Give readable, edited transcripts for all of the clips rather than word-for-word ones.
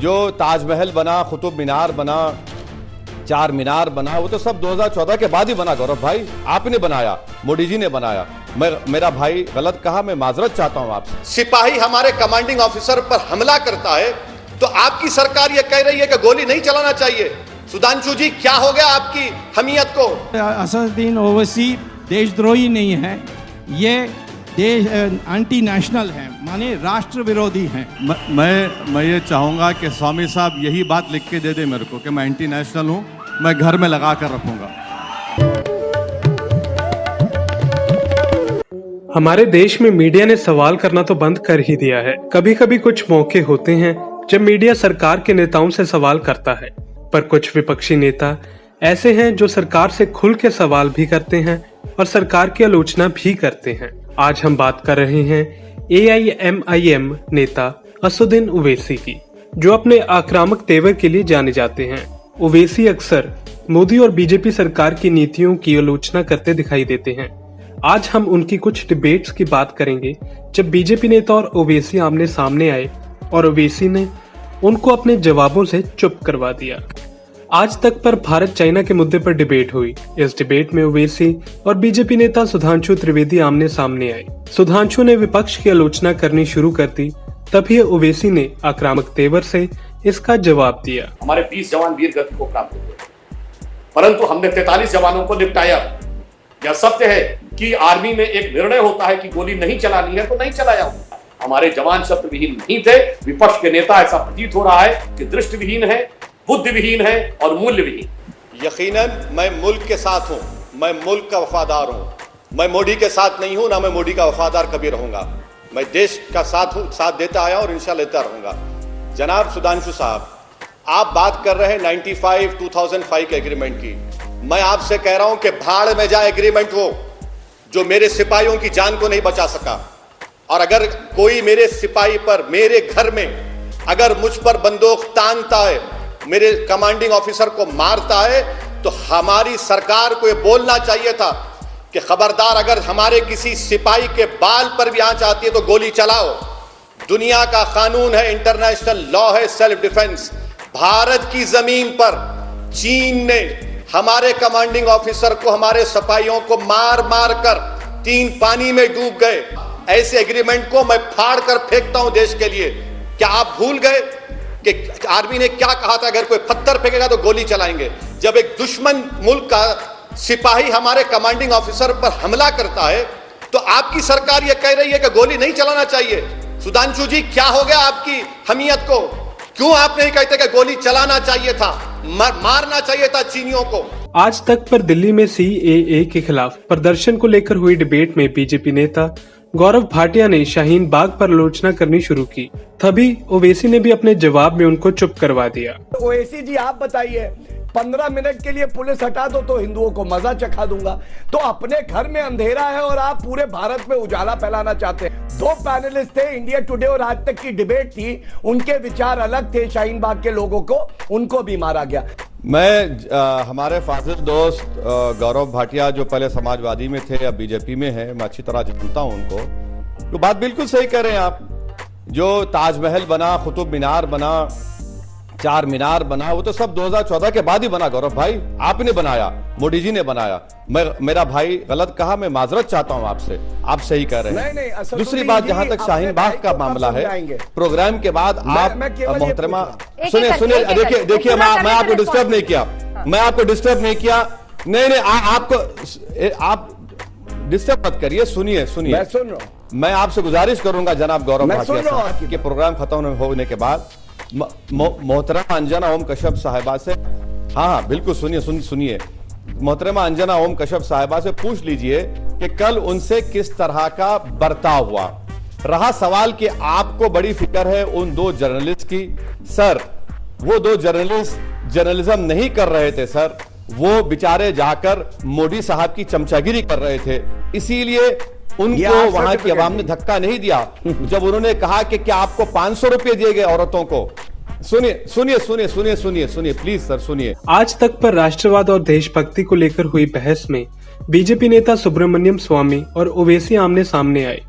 जो ताजमहल बना, कुतुब मीनार बना, चार मीनार बना, वो तो सब 2014 के बाद ही बना। गौरव भाई, आपने बनाया, मोदी जी ने बनाया। मेरा भाई गलत कहा, मैं माजरत चाहता हूं आपसे। सिपाही हमारे कमांडिंग ऑफिसर पर हमला करता है तो आपकी सरकार ये कह रही है कि गोली नहीं चलाना चाहिए। सुधांशु जी, क्या हो गया आपकी हमीयत को? असदुद्दीन ओवैसी देशद्रोही नहीं है, ये देश एंटी नेशनल है, माने राष्ट्र विरोधी हैं। मैं ये चाहूंगा कि स्वामी साहब यही बात लिख के दे दे मेरे को कि मैं एंटी नेशनल हूं, मैं घर में लगा कर रखूंगा। हमारे देश में मीडिया ने सवाल करना तो बंद कर ही दिया है। कभी कभी कुछ मौके होते हैं जब मीडिया सरकार के नेताओं से सवाल करता है, पर कुछ विपक्षी नेता ऐसे हैं जो सरकार से खुल के सवाल भी करते हैं और सरकार की आलोचना भी करते हैं। आज हम बात कर रहे हैं AIMIM नेता असदुद्दीन ओवैसी की, जो अपने आक्रामक तेवर के लिए जाने जाते हैं। ओवैसी अक्सर मोदी और बीजेपी सरकार की नीतियों की आलोचना करते दिखाई देते हैं। आज हम उनकी कुछ डिबेट्स की बात करेंगे जब बीजेपी नेता और ओवैसी आमने सामने आए और ओवैसी ने उनको अपने जवाबों से चुप करवा दिया। आज तक पर भारत चाइना के मुद्दे पर डिबेट हुई। इस डिबेट में ओवैसी और बीजेपी नेता सुधांशु त्रिवेदी आमने सामने आए। सुधांशु ने विपक्ष की आलोचना करनी शुरू कर दी, तभी ओवैसी ने आक्रामक तेवर से इसका जवाब दिया। हमारे 20 जवान वीर गति को प्राप्त हुए, परंतु हमने 43 जवानों को निपटाया। यह सत्य है कि आर्मी में एक निर्णय होता है कि गोली नहीं चलानी है तो नहीं चलाया। हमारे जवान शस्त्र विहीन नहीं थे। विपक्ष के नेता ऐसा प्रतीत हो रहा है कि दृष्टिविहीन है, बुद्धिविहीन है और मूल्यविहीन। यकीनन मैं मुल्क के साथ हूं, मैं मुल्क का वफादार हूं। मैं मोदी के साथ नहीं हूं, ना मैं मोदी का वफादार कभी रहूंगा। मैं देश का साथ देता आया और इंशाल्लाह देता रहूंगा। जनाब सुधांशु साहब, आप बात कर रहे हैं 2005 के एग्रीमेंट की। मैं आपसे कह रहा हूं कि भाड़ में जाए एग्रीमेंट वो जो मेरे सिपाहियों की जान को नहीं बचा सका। और अगर कोई मेरे सिपाही पर, मेरे घर में अगर मुझ पर बंदूक तानता है, मेरे कमांडिंग ऑफिसर को मारता है, तो हमारी सरकार को यह बोलना चाहिए था कि खबरदार, अगर हमारे किसी सिपाही के बाल पर भी आंच आती है तो गोली चलाओ। दुनिया का कानून है, इंटरनेशनल लॉ है, सेल्फ डिफेंस। भारत की जमीन पर चीन ने हमारे कमांडिंग ऑफिसर को, हमारे सिपाहियों को मार मार कर 3 पानी में डूब गए। ऐसे एग्रीमेंट को मैं फाड़ कर फेंकता हूं देश के लिए। क्या आप भूल गए कि आर्मी ने क्या कहा था? अगर कोई पत्थर फेंकेगा तो गोली चलाएंगे। जब एक दुश्मन मुल्क का सिपाही हमारे कमांडिंग ऑफिसर पर हमला करता है तो आपकी सरकार यह कह रही है कि गोली नहीं चलाना चाहिए। सुधांशु जी, क्या हो गया आपकी हमीयत को? क्यों आप नहीं कहते कि गोली चलाना चाहिए था, मारना चाहिए था चीनियों को? आज तक पर दिल्ली में CAA के खिलाफ प्रदर्शन को लेकर हुई डिबेट में बीजेपी नेता गौरव भाटिया ने शाहीन बाग पर आलोचना करनी शुरू की। तभी ओवैसी ने भी अपने जवाब में उनको चुप करवा दिया। ओवैसी जी, आप बताइए, 15 मिनट के लिए पुलिस हटा दो तो हिंदुओं को मजा चखा दूंगा। तो अपने घर में अंधेरा है और आप पूरे भारत में उजाला फैलाना चाहते हैं। 2 पैनलिस्ट थे, इंडिया टुडे और आज तक की डिबेट थी, उनके विचार अलग थे। शाहीन बाग के लोगों को, उनको भी मारा गया। मैं हमारे फाजिल दोस्त गौरव भाटिया, जो पहले समाजवादी में थे, अब बीजेपी में है, मैं अच्छी तरह जानता हूं उनको। तो बात बिल्कुल सही कह रहे हैं आप। जो ताजमहल बना, कुतुब मीनार बना, चार मीनार बना, वो तो सब 2014 के बाद ही बना। गौरव भाई, आपने बनाया, मोदी जी ने बनाया। मेरा भाई गलत कहा, मैं माजरत चाहता हूं आपसे। आप सही कह रहे हैं। नहीं, दूसरी बात, जहां तक शाहीन बाग का मामला है, प्रोग्राम के बाद आप मोहतरमा सुनिए, देखिए मैं आपको डिस्टर्ब नहीं किया, मैं आपको डिस्टर्ब नहीं किया। नहीं, आप डिस्टर्ब मत करिए। सुनिए, मैं सुन रहा हूं। मैं आपसे गुजारिश करूंगा जनाब गौरव भाटिया साहब के प्रोग्राम खत्म होने के बाद मोहतरमा अंजना ओम कश्यप साहिबा से, हाँ बिल्कुल, सुनिए, मोहतरमा अंजना ओम कश्यप साहिबा से पूछ लीजिए कि कल उनसे किस तरह का बर्ताव हुआ। रहा सवाल कि आपको बड़ी फिक्र है उन 2 जर्नलिस्ट की। सर, वो 2 जर्नलिस्ट जर्नलिज्म नहीं कर रहे थे सर, वो बेचारे जाकर मोदी साहब की चमचागिरी कर रहे थे। इसीलिए उनको वहां की आवाम ने धक्का नहीं दिया जब उन्होंने कहा कि क्या आपको 500 रुपए दिए गए औरतों को। सुनिए प्लीज सर, सुनिए। आज तक पर राष्ट्रवाद और देशभक्ति को लेकर हुई बहस में बीजेपी नेता सुब्रमण्यम स्वामी और ओवैसी आमने सामने आए।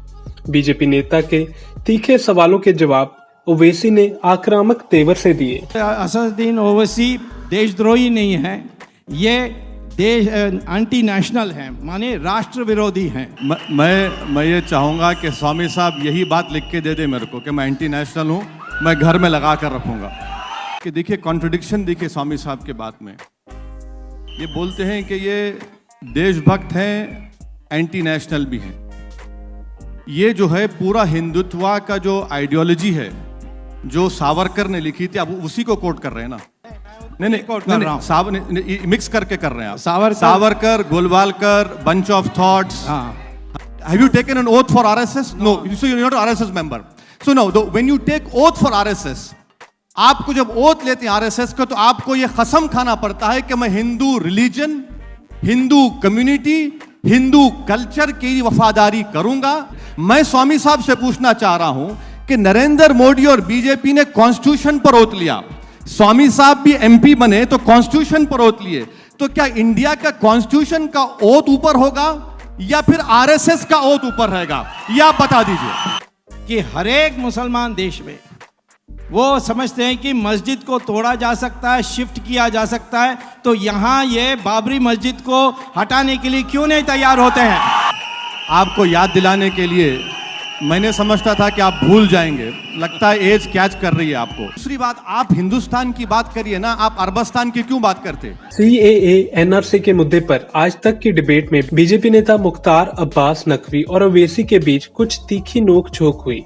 बीजेपी नेता के तीखे सवालों के जवाब ओवैसी ने आक्रामक तेवर से दिए। असदुद्दीन ओवैसी देशद्रोही नहीं है, ये देश एंटी नेशनल है, माने राष्ट्र विरोधी हैं। मैं ये चाहूँगा कि स्वामी साहब यही बात लिख के दे दे मेरे को कि मैं एंटी नेशनल हूँ, मैं घर में लगा कर रखूँगा। कि देखिए कॉन्ट्रडिक्शन देखिए स्वामी साहब के बात में, ये बोलते हैं कि ये देशभक्त हैं, एंटी नेशनल भी हैं। ये जो है पूरा हिंदुत्व का जो आइडियोलॉजी है जो सावरकर ने लिखी थी, अब उसी को कोट कर रहे हैं ना? नहीं, मिक्स करके कर रहे हैं आप। Savarkar, Golwalkar, bunch of thoughts. Have you taken an oath for RSS? No, so you're not an RSS member. So now, when you take oath for RSS, आपको जब ओथ लेते हैं RSS को, तो आपको ये कसम खाना पड़ता है कि मैं Hindu religion, Hindu community, Hindu culture की वफादारी करूंगा। मैं स्वामी साहब से पूछना चाह रहा हूं कि नरेंद्र मोदी और बीजेपी ने कॉन्स्टिट्यूशन पर ओथ लिया, स्वामी साहब भी MP बने तो कॉन्स्टिट्यूशन पर ओथ लिए, तो क्या इंडिया का कॉन्स्टिट्यूशन का ओथ ऊपर होगा या फिर RSS का ओथ ऊपर रहेगा? यह आप बता दीजिए। कि हर एक मुसलमान देश में वो समझते हैं कि मस्जिद को तोड़ा जा सकता है, शिफ्ट किया जा सकता है, तो यहां ये बाबरी मस्जिद को हटाने के लिए क्यों नहीं तैयार होते हैं? आपको याद दिलाने के लिए मैंने समझता था कि आप भूल जाएंगे, लगता है एज कैच कर रही है आपको। दूसरी बात, आप हिंदुस्तान की बात करिए ना, आप अरबस्तान की क्यों बात करते? CAA NRC के मुद्दे पर आज तक की डिबेट में बीजेपी नेता मुख्तार अब्बास नकवी और ओवैसी के बीच कुछ तीखी नोक-झोंक हुई।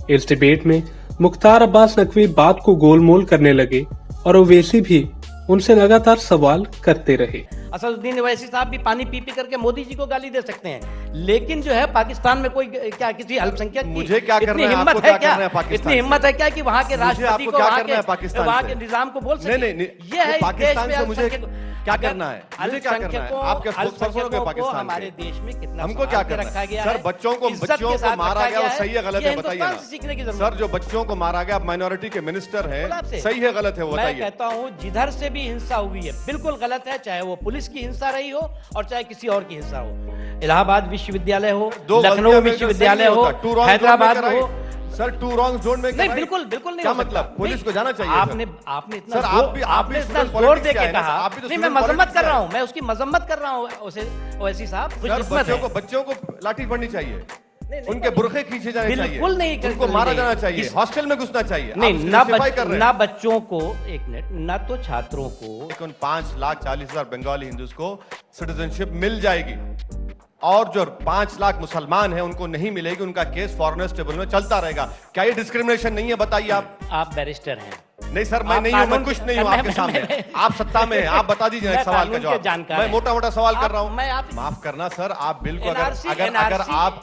इस डिबेट में मुख्तार अब्बास नकवी बात को गोलमोल करने लगे और ओवैसी भी उनसे लगातार सवाल करते रहे। असदुद्दीन ओवैसी साहब भी पानी पी करके मोदी जी को गाली दे सकते हैं, लेकिन जो है पाकिस्तान में कोई क्या किसी अल्पसंख्यक मुझे क्या करना है, हिम्मत आपको है क्या करना है क्या? पाकिस्तान इतनी हिम्मत है क्या कि वहाँ के राष्ट्रपति को वहाँ के निजाम को बोल सके? नहीं, ये है पाकिस्तान से मुझे क्या करना है? मुझे क्या करना है? आपके स्पोक्सपर्सन के पाकिस्तान हमारे देश में कितना हमको क्या करना रखा गया है? सर बच्चों को मारा गया, वो सही है गलत है बताइए ना। सीखने की जरूरत सर जो बच्चों को मारा गया, माइनॉरिटी के मिनिस्टर हैं, सही है गलत है वो मैं बताइए। कहता हूँ जिधर से भी हिंसा हुई है बिल्कुल गलत है, चाहे वो पुलिस की हिंसा रही हो और चाहे किसी और की हिंसा हो। इलाहाबाद विश्वविद्यालय हो, लखनऊ विश्वविद्यालय हो, हैदराबाद हो। Sir two wrongs don't make नहीं, बिल्कुल नहीं। क्या मतलब? पुलिस को जाना चाहिए। आपने इतना सर आपने इतना जोर दे के कहा। नहीं, मैं मजम्मत कर रहा हूँ, मैं उसकी मजम्मत कर रहा हूँ। ओवैसी साहब बच्चों को लाठी पड़नी चाहिए, उनके बुरखे खींचे जाने चाहिए, बिल्कुल नहीं, उनको मारा जाना चाहिए, हॉस्टल में घुसना चाहिए। नहीं, ना बच्चों को, एक मिनट, ना तो छात्रों को। 5,40,000 बंगाली हिंदूज को सिटीजनशिप मिल जाएगी और जो 5 लाख मुसलमान हैं उनको नहीं मिलेगी, उनका केस फॉरेनर्स ट्रिब्यूनल में चलता रहेगा। क्या ये डिस्क्रिमिनेशन नहीं है? बताइए आप बैरिस्टर हैं। नहीं सर, मैं नहीं हूं, मैं कुछ नहीं हूं आपके सामने। आप सत्ता में हैं, आप बता दीजिए एक सवाल का जवाब। मैं मोटा सवाल कर रहा हूं। माफ करना सर, आप बिल्कुल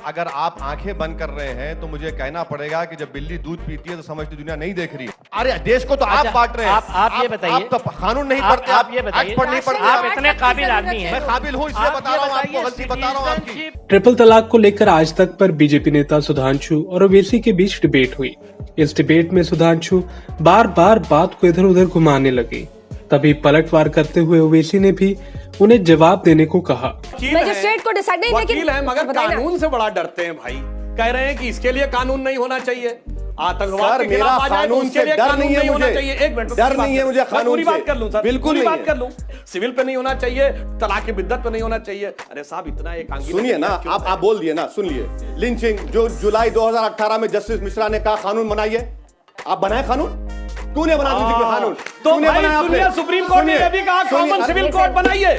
अगर आप आंखें बंद कर रहे हैं तो मुझे कहना पड़ेगा कि जब बिल्ली दूध पीती है तो समझती दुनिया नहीं देख रही है। अरे देश को तो आप बांट रहे हैं। आप ये बताइए, आप तो कानून नहीं पढ़ते, आप ये बताइए, आप इतने काबिल आदमी हैं। मैं काबिल हूं इसलिए बता रहा हूं आपको, गलती बता रहा हूं आपकी। ट्रिपल तलाक को लेकर आज तक पर बीजेपी नेता सुधांशु और ओवैसी के बीच डिबेट हुई। इस डिबेट में सुधांशु बार बार बात को इधर उधर घुमाने लगे, तभी पलटवार करते हुए ओवैसी ने भी उन्हें जवाब देने को कहा। मजिस्ट्रेट को डिसाइड नहीं, वकील है मगर कानून से बड़ा डरते हैं भाई। कह रहे हैं कि इसके लिए कानून नहीं होना चाहिए, आतंकवाद के खिलाफ आ जाए तो उसके लिए कानून नहीं होना चाहिए। एक मिनट, डर नहीं है मुझे कानून से। पूरी बात कर लूं सर, बिल्कुल पूरी बात कर लूं। सिविल पे नहीं होना चाहिए, तलाक की बिद्दत पे नहीं होना चाहिए। अरे साहब इतना एक सुनिए ना, आप बोल दिए ना, सुन लिए। लिंचिंग जो जुलाई 2018 में जस्टिस मिश्रा ने कहा कानून बनाइए, आप बनाए कानून? तूने बना दी कानून तो भाई सुप्रीम कोर्ट ने भी कहा कॉमन सिविल कोड बनाइए,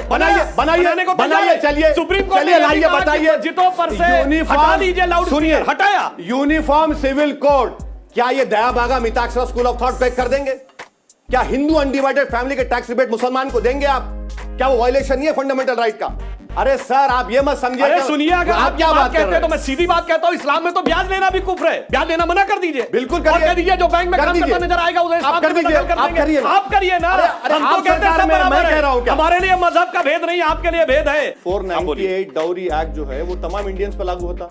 चलिए सुप्रीम कोर्ट ने लाइए, बताइए जितों पर से हटा दीजिए लाउड स्पीकर, हटाया यूनिफॉर्म सिविल कोड। क्या ये दया बागा Mitakshara school of thought pack कर देंगे? क्या हिंदू अनडिवाइडेड फैमिली के टैक्स रिबेट मुसलमान को देंगे आप? क्या वो वायलेशन नहीं है फंडामेंटल राइट का? अरे सर आप ये मत समझिए। अरे सुनिए, अगर आप क्या बात कहते हैं तो मैं सीधी बात कहता हूं, इस्लाम में तो ब्याज लेना भी कुफ्र है। ब्याज लेना मना कर दीजिए, बिल्कुल कह दीजिए जो बैंक में काम करता नजर आएगा उसे आप कर दीजिए, आप करिए ना। हम तो कहते हैं सब बराबर है, हमारे लिए मजहब का भेद नहीं, आपके लिए भेद है। 498 डाउरी एक्ट जो है वो तमाम इंडियंस पे लागू होता,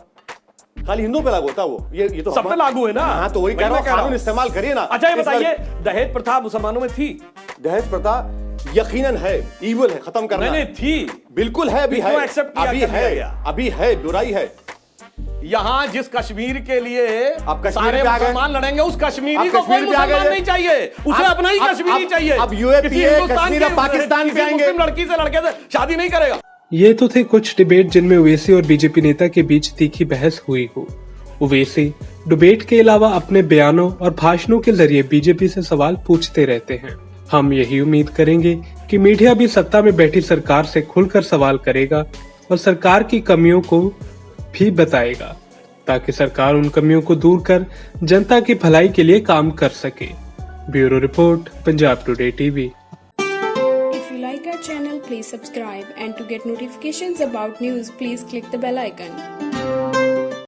खाली हिंदू पे लागू होता। वो ये तो सब पे लागू है ना। हाँ तो वही कह रहा हूं, कानून इस्तेमाल करिए ना। अच्छा ये बताइए, दहेज प्रथा मुसलमानों में थी? दहेज प्रथा यकीनन है, ईविल है, खत्म करना। नहीं थी, बिल्कुल है, अभी है, अभी है, बुराई है। यहाँ जिस कश्मीर के लिए अब कश्मीर सारे पे आ गए। मुसलमान लड़ेंगे, उस कश्मीरी अब को कश्मीर कोई पे आ गए। मुसलमान नहीं चाहिए, उसे अपना ही कश्मीरी चाहिए। अब यूएपीए किसी हिंदुस्तान कश्मीर की- अब पाकिस्तान किसी से आएंगे। मुस्लिम लड़की से लड़के से शादी नहीं करेगा। ये तो थे कुछ डिबेट जिनमें ओवैसी और बीजेपी नेता के बीच तीखी बहस हुई हो। ओवैसी डिबेट के अलावा अपने बयानों और भाषणों के जरिए बीजेपी से सवाल पूछते रहते हैं। हम यही उम्मीद करेंगे कि मीडिया भी सत्ता में बैठी सरकार से खुलकर सवाल करेगा और सरकार की कमियों को भी बताएगा, ताकि सरकार उन कमियों को दूर कर जनता की भलाई के लिए काम कर सके। Bureau report, Punjab today TV. If you like our channel, please subscribe, and to get notifications about news, please click the bell icon.